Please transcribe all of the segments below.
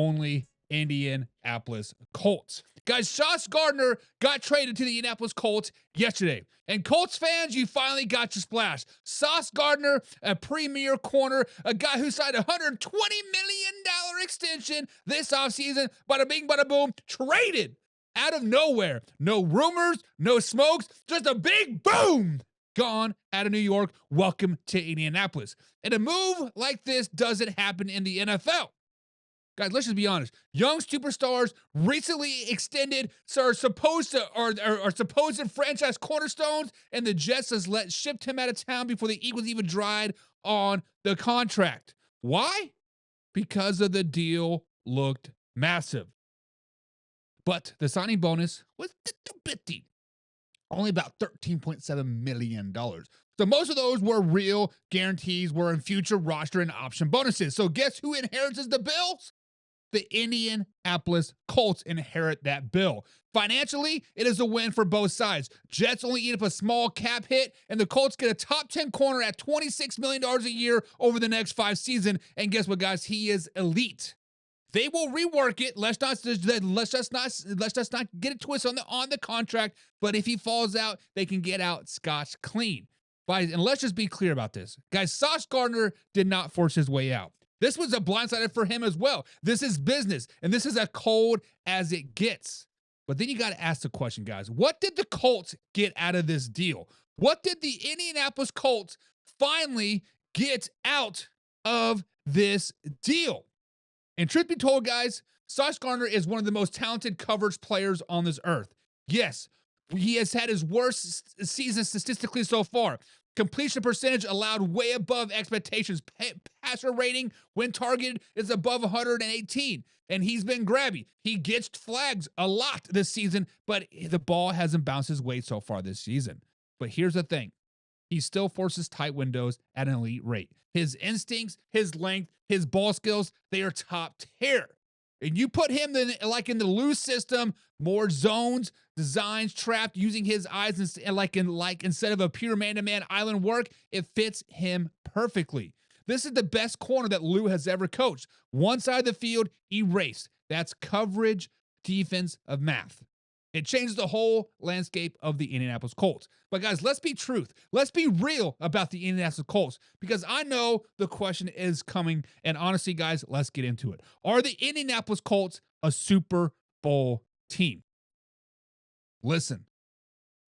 only Indianapolis Colts. Guys, Sauce Gardner got traded to the Indianapolis Colts yesterday. And Colts fans, you finally got your splash. Sauce Gardner, a premier corner, a guy who signed a $120 million extension this offseason. Bada bing, bada boom, traded out of nowhere. No rumors, no smokes, just a big boom. Gone out of New York. Welcome to Indianapolis. And a move like this doesn't happen in the NFL. Guys, let's just be honest. Young superstars recently extended are supposed franchise cornerstones, and the Jets has shipped him out of town before the Eagles even dried on the contract. Why? Because of the deal looked massive. But the signing bonus was bitty. Only about $13.7 million. So most of those were real guarantees, were in future roster and option bonuses. So guess who inherits the bills? The Indianapolis Colts inherit that bill. Financially, it is a win for both sides. Jets only eat up a small cap hit, and the Colts get a top 10 corner at $26 million a year over the next 5 seasons. And guess what, guys? He is elite. They will rework it. Let's just not get it twisted on the contract. But if he falls out, they can get out scotch clean. And let's just be clear about this, guys. Sauce Gardner did not force his way out. This was a blindsider for him as well. This is business, and this is as cold as it gets. But then you got to ask the question, guys. What did the Colts get out of this deal? What did the Indianapolis Colts finally get out of this deal? And truth be told, guys, Sauce Gardner is one of the most talented coverage players on this earth. Yes, he has had his worst season statistically so far. Completion percentage allowed way above expectations. Passer rating when targeted is above 118. And he's been grabby. He gets flags a lot this season, but the ball hasn't bounced his way so far this season. But here's the thing. He still forces tight windows at an elite rate. His instincts, his length, his ball skills, they are top tier. And you put him in the loose system, more zones, designs, trapped, using his eyes instead of a pure man-to-man island work, it fits him perfectly. This is the best corner that Lou has ever coached. One side of the field, erased. That's coverage, defense of math. It changes the whole landscape of the Indianapolis Colts. But guys, let's be truth. Let's be real about the Indianapolis Colts, because I know the question is coming. And honestly, guys, let's get into it. Are the Indianapolis Colts a Super Bowl team? Listen,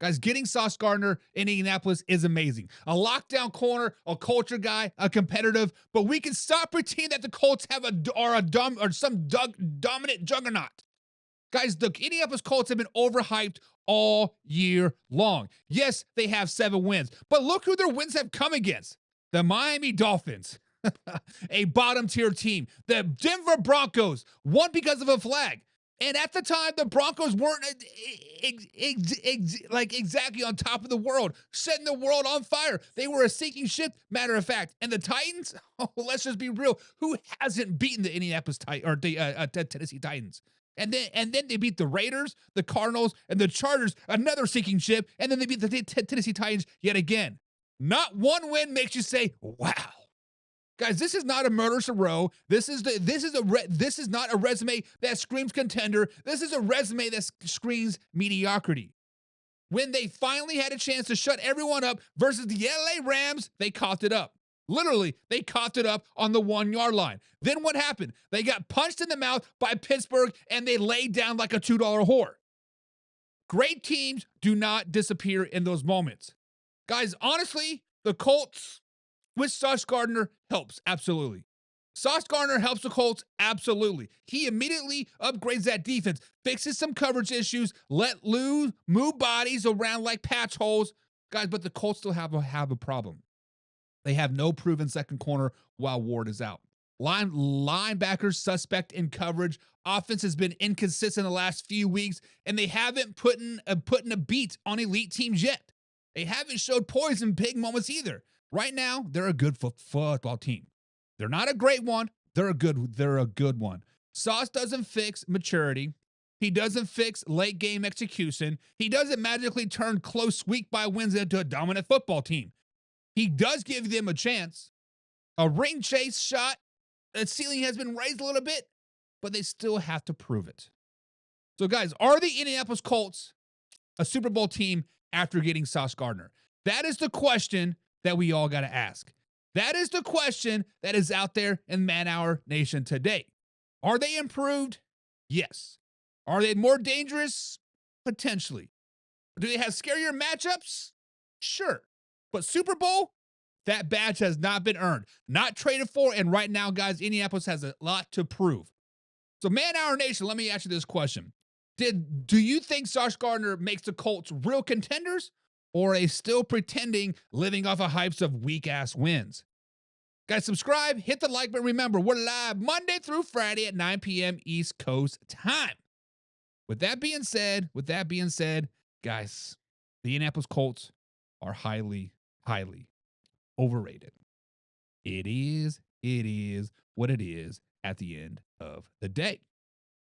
guys, getting Sauce Gardner in Indianapolis is amazing. A lockdown corner, a culture guy, a competitive, but we can stop pretending that the Colts are some dominant juggernaut. Guys, the Indianapolis Colts have been overhyped all year long. Yes, they have 7 wins, but look who their wins have come against. The Miami Dolphins, a bottom-tier team. The Denver Broncos won because of a flag. And at the time, the Broncos weren't exactly on top of the world, setting the world on fire. They were a sinking ship, matter of fact. And the Titans, let's just be real, who hasn't beaten the Tennessee Titans? And then they beat the Raiders, the Cardinals, and the Chargers, another sinking ship, and then they beat the Tennessee Titans yet again. Not one win makes you say, wow. Guys, this is not a murderous row. This is not a resume that screams contender. This is a resume that screams mediocrity. When they finally had a chance to shut everyone up versus the LA Rams, they coughed it up. Literally, they coughed it up on the 1-yard line. Then what happened? They got punched in the mouth by Pittsburgh, and they laid down like a $2 whore. Great teams do not disappear in those moments. Guys, honestly, the Colts with Sauce Gardner helps, absolutely. Sauce Gardner helps the Colts, absolutely. He immediately upgrades that defense, fixes some coverage issues, let Lou move bodies around like patch holes. Guys, but the Colts still have a problem. They have no proven second corner while Ward is out. Linebackers suspect in coverage. Offense has been inconsistent the last few weeks, and they haven't put a beat on elite teams yet. They haven't showed poise in big moments either. Right now, they're a good football team. They're not a great one. They're a good one. Sauce doesn't fix maturity. He doesn't fix late game execution. He doesn't magically turn close week by wins into a dominant football team. He does give them a chance. A ring chase shot. The ceiling has been raised a little bit. but they still have to prove it. So, guys, are the Indianapolis Colts a Super Bowl team after getting Sauce Gardner? That is the question that we all got to ask. That is the question that is out there in Man Hour Nation today. Are they improved? Yes. Are they more dangerous? Potentially. Do they have scarier matchups? Sure. But Super Bowl? That badge has not been earned, not traded for, and right now, guys, Indianapolis has a lot to prove. So, Man Hour Nation, let me ask you this question. Do you think Sauce Gardner makes the Colts real contenders, or are they still pretending, living off of hypes of weak-ass wins? Guys, subscribe, hit the like button. Remember, we're live Monday through Friday at 9 p.m. East Coast time. With that being said, guys, the Indianapolis Colts are highly, highly overrated. It is what it is at the end of the day.